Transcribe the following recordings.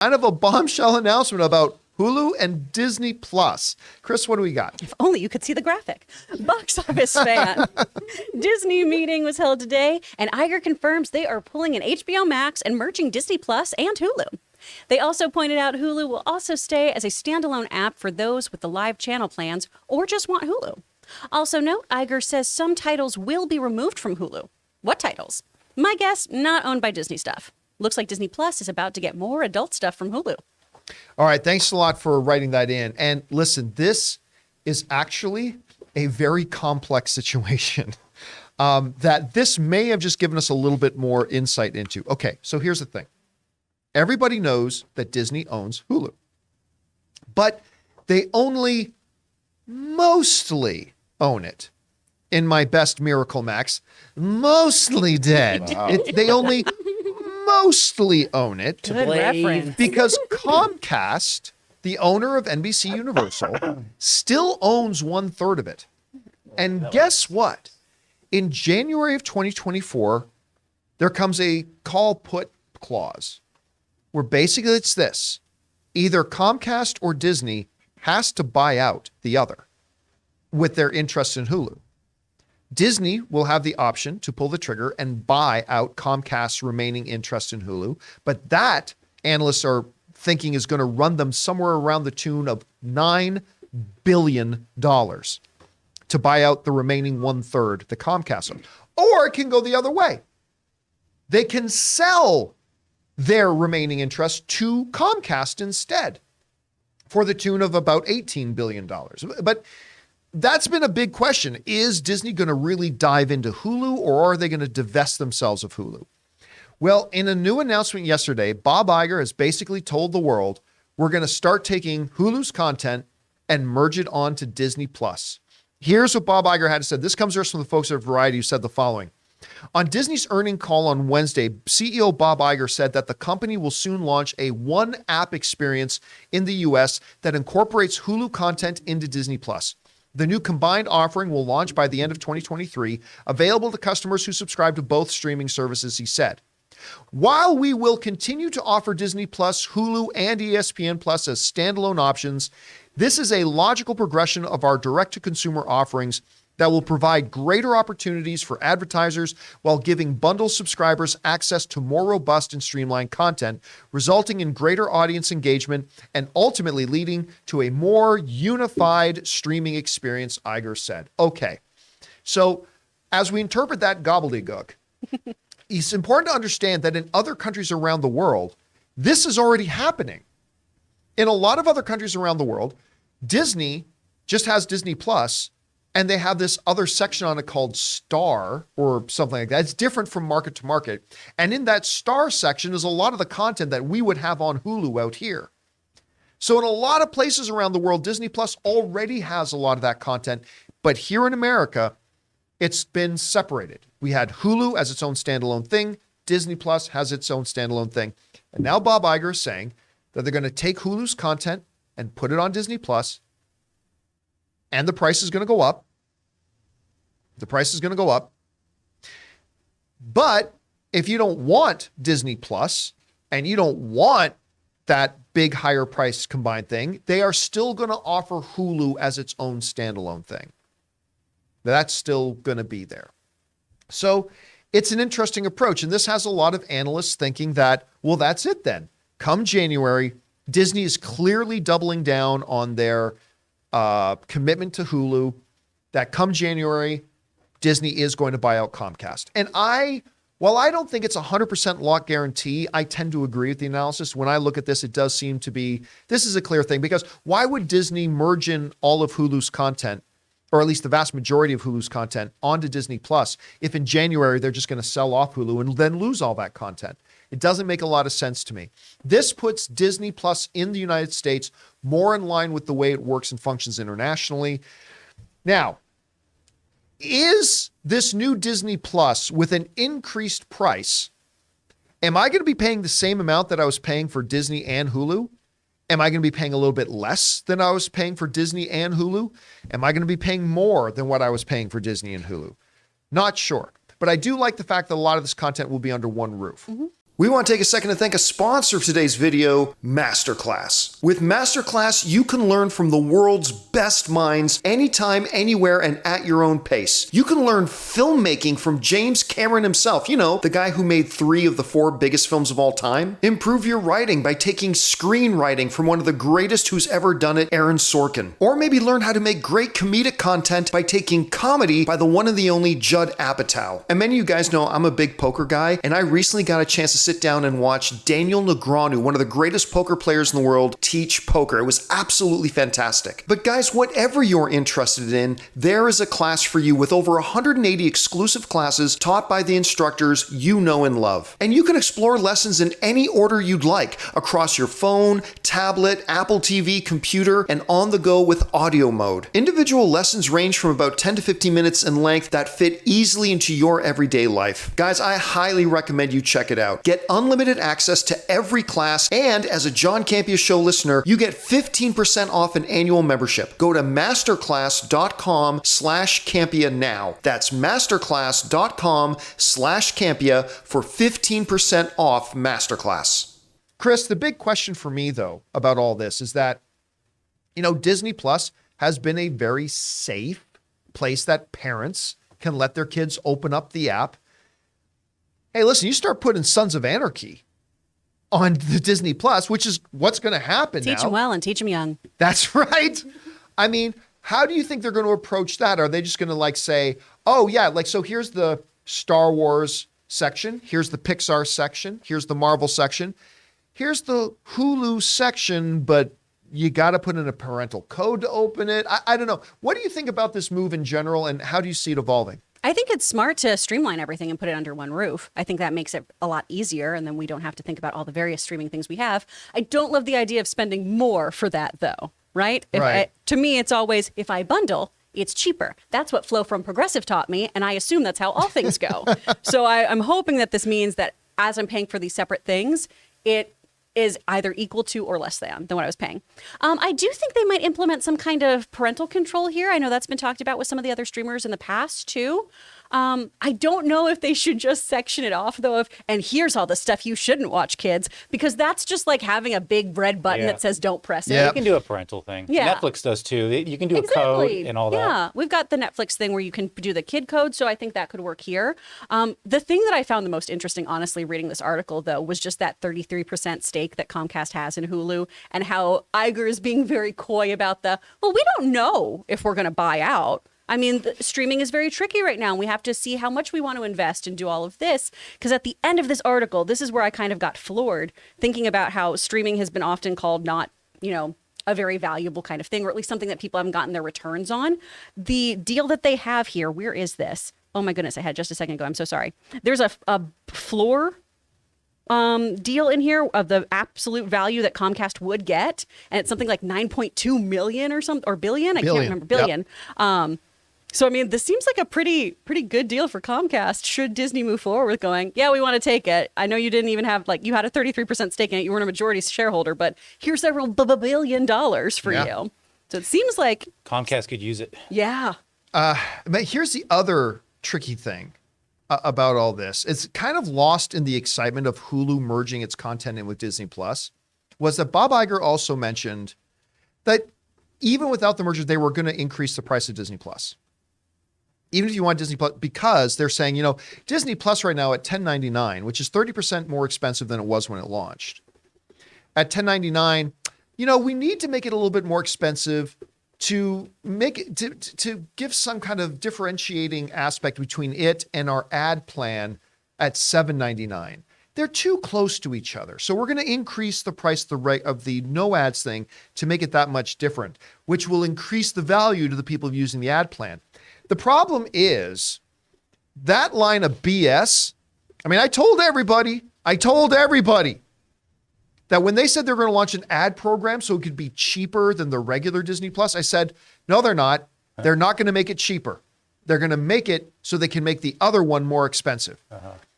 kind of a bombshell announcement about Hulu and Disney Plus. Chris, what do we got? If only you could see the graphic. Box office fan. Disney meeting was held today, and Iger confirms they are pulling in HBO Max and merging Disney Plus and Hulu. They also pointed out Hulu will also stay as a standalone app for those with the live channel plans or just want Hulu. Also note, Iger says some titles will be removed from Hulu. What titles? My guess, not owned by Disney stuff. Looks like Disney Plus is about to get more adult stuff from Hulu. All right, thanks a lot for writing that in. And listen, this is actually a very complex situation that this may have just given us a little bit more insight into. Okay, so here's the thing. Everybody knows that Disney owns Hulu, but they only mostly own it. In my best Miracle Max, mostly dead. Wow. They only mostly own it. Good reference. Because Comcast, the owner of NBCUniversal, still owns 1/3 of it. And guess what? In January of 2024, there comes a call put clause where basically it's this. Either Comcast or Disney has to buy out the other with their interest in Hulu. Disney will have the option to pull the trigger and buy out Comcast's remaining interest in Hulu, but that analysts are thinking is going to run them somewhere around the tune of $9 billion to buy out the remaining 1/3 the Comcast owns. Or it can go the other way. They can sell their remaining interest to Comcast instead for the tune of about $18 billion. But that's been a big question. Is Disney going to really dive into Hulu, or are they going to divest themselves of Hulu? Well, in a new announcement yesterday, Bob Iger has basically told the world, we're going to start taking Hulu's content and merge it onto Disney Plus. Here's what Bob Iger had to say. This comes to us from the folks at Variety who said the following. On Disney's earnings call on Wednesday, CEO Bob Iger said that the company will soon launch a one-app experience in the U.S. that incorporates Hulu content into Disney Plus. The new combined offering will launch by the end of 2023, available to customers who subscribe to both streaming services, he said. While we will continue to offer Disney Plus, Hulu, and ESPN Plus as standalone options, this is a logical progression of our direct-to-consumer offerings that will provide greater opportunities for advertisers while giving bundle subscribers access to more robust and streamlined content, resulting in greater audience engagement and ultimately leading to a more unified streaming experience, Iger said. Okay, so as we interpret that gobbledygook, it's important to understand that in other countries around the world, this is already happening. In a lot of other countries around the world, Disney just has Disney Plus, and they have this other section on it called Star or something like that. It's different from market to market. And in that Star section is a lot of the content that we would have on Hulu out here. So in a lot of places around the world, Disney Plus already has a lot of that content. But here in America, it's been separated. We had Hulu as its own standalone thing. Disney Plus has its own standalone thing. And now Bob Iger is saying that they're going to take Hulu's content and put it on Disney Plus. And the price is going to go up. The price is going to go up. But if you don't want Disney Plus and you don't want that big higher price combined thing, they are still going to offer Hulu as its own standalone thing. That's still going to be there. So it's an interesting approach. And this has a lot of analysts thinking that, well, that's it then. Come January, Disney is clearly doubling down on their commitment to Hulu, that come January, Disney is going to buy out Comcast. And while I don't think it's 100% lock guarantee, I tend to agree with the analysis. When I look at this, it does seem to be, this is a clear thing, because why would Disney merge in all of Hulu's content, or at least the vast majority of Hulu's content, onto Disney Plus if in January they're just going to sell off Hulu and then lose all that content? It doesn't make a lot of sense to me. This puts Disney Plus in the United States more in line with the way it works and functions internationally. Now, is this new Disney Plus with an increased price, am I going to be paying the same amount that I was paying for Disney and Hulu? Am I going to be paying a little bit less than I was paying for Disney and Hulu? Am I going to be paying more than what I was paying for Disney and Hulu? Not sure. But I do like the fact that a lot of this content will be under one roof. Mm-hmm. We want to take a second to thank a sponsor of today's video, MasterClass. With MasterClass, you can learn from the world's best minds anytime, anywhere, and at your own pace. You can learn filmmaking from James Cameron himself, you know, the guy who made 3 of the 4 biggest films of all time. Improve your writing by taking screenwriting from one of the greatest who's ever done it, Aaron Sorkin. Or maybe learn how to make great comedic content by taking comedy by the one and the only Judd Apatow. And many of you guys know I'm a big poker guy, and I recently got a chance to sit down and watch Daniel Negreanu, one of the greatest poker players in the world, teach poker. It was absolutely fantastic. But guys, whatever you're interested in, there is a class for you with over 180 exclusive classes taught by the instructors you know and love. And you can explore lessons in any order you'd like across your phone, tablet, Apple TV, computer, and on the go with audio mode. Individual lessons range from about 10 to 15 minutes in length that fit easily into your everyday life. Guys, I highly recommend you check it out. Get unlimited access to every class, and as a John Campea Show listener, you get 15% off an annual membership. Go to masterclass.com/Campea now. That's masterclass.com/Campea for 15% off Masterclass. Chris, the big question for me, though, about all this is that, you know, Disney Plus has been a very safe place that parents can let their kids open up the app. Hey, listen, you start putting Sons of Anarchy on the Disney Plus, which is what's going to happen now. Teach them well and teach them young. That's right. I mean, how do you think they're going to approach that? Are they just going to like say, oh yeah, like, so here's the Star Wars section, here's the Pixar section, here's the Marvel section, here's the Hulu section, but you got to put in a parental code to open it. I don't know. What do you think about this move in general, and how do you see it evolving? I think it's smart to streamline everything and put it under one roof. I think that makes it a lot easier, and then we don't have to think about all the various streaming things we have. I don't love the idea of spending more for that, though, right? To me, it's always, if I bundle, it's cheaper. That's what Flow from Progressive taught me, and I assume that's how all things go. So I'm hoping that this means that as I'm paying for these separate things, it is either equal to or less than what I was paying. I do think they might implement some kind of parental control here. I know that's been talked about with some of the other streamers in the past too. I don't know if they should just section it off though, and here's all the stuff you shouldn't watch, kids, because that's just like having a big red button that says don't press it. Yeah, you can do a parental thing. Yeah. Netflix does too. You can do a code and all that. Yeah, we've got the Netflix thing where you can do the kid code, so I think that could work here. The thing that I found the most interesting, honestly, reading this article though, was just that 33% stake that Comcast has in Hulu, and how Iger is being very coy about well, we don't know if we're going to buy out. I mean, streaming is very tricky right now, and we have to see how much we want to invest and do all of this. Because at the end of this article, this is where I kind of got floored, thinking about how streaming has been often called not, a very valuable kind of thing, or at least something that people haven't gotten their returns on. The deal that they have here, where is this? Oh my goodness, I had just a second ago. I'm so sorry. There's a floor deal in here of the absolute value that Comcast would get, and it's something like 9.2 million or something, or billion. I can't remember. Billion. Yep. So, I mean, this seems like a pretty good deal for Comcast should Disney move forward with going, yeah, we want to take it. I know you didn't even have, you had a 33% stake in it. You weren't a majority shareholder, but here's several billion dollars for you. So it seems like Comcast could use it. Yeah. But here's the other tricky thing about all this. It's kind of lost in the excitement of Hulu merging its content in with Disney Plus, was that Bob Iger also mentioned that even without the merger, they were going to increase the price of Disney Plus. Even if you want Disney Plus, because they're saying, Disney Plus right now at $10.99, which is 30% more expensive than it was when it launched. At $10.99, we need to make it a little bit more expensive to make it to give some kind of differentiating aspect between it and our ad plan at $7.99. They're too close to each other. So we're going to increase the price of the no ads thing to make it that much different, which will increase the value to the people using the ad plan. The problem is that line of BS. I mean, I told everybody that when they said they're going to launch an ad program so it could be cheaper than the regular Disney Plus, I said, no, they're not. They're not going to make it cheaper. They're going to make it so they can make the other one more expensive.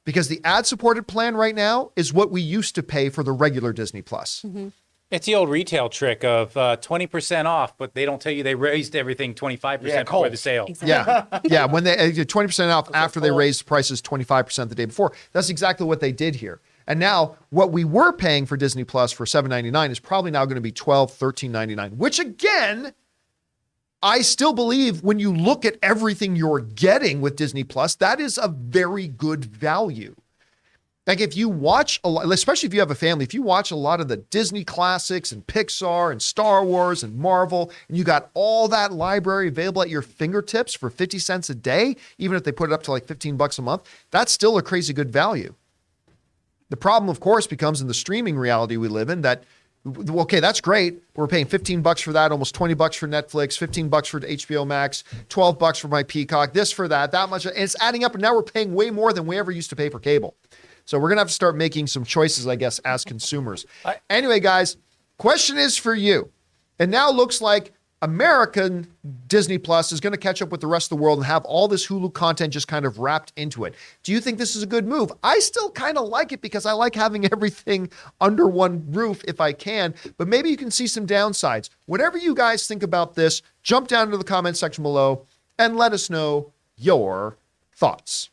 Because the ad-supported plan right now is what we used to pay for the regular Disney Plus. Mm-hmm. It's the old retail trick of 20% off, but they don't tell you they raised everything 25% before the sale. Exactly. Yeah, when they 20% off after they raised prices 25% the day before. That's exactly what they did here. And now what we were paying for Disney Plus for $7.99 is probably now going to be $12, $13.99, which again, I still believe when you look at everything you're getting with Disney Plus, that is a very good value. Like if you watch a lot, especially if you have a family, if you watch a lot of the Disney classics and Pixar and Star Wars and Marvel, and you got all that library available at your fingertips for 50 cents a day, even if they put it up to like $15 a month, that's still a crazy good value. The problem, of course, becomes in the streaming reality we live in that, okay, that's great. We're paying $15 for that, almost $20 for Netflix, $15 for HBO Max, $12 for my Peacock, this for that much. And it's adding up. And now we're paying way more than we ever used to pay for cable. So we're going to have to start making some choices, I guess, as consumers. Anyway, guys, question is for you. It now looks like American Disney Plus is going to catch up with the rest of the world and have all this Hulu content just kind of wrapped into it. Do you think this is a good move? I still kind of like it because I like having everything under one roof if I can, but maybe you can see some downsides. Whatever you guys think about this, jump down into the comment section below and let us know your thoughts.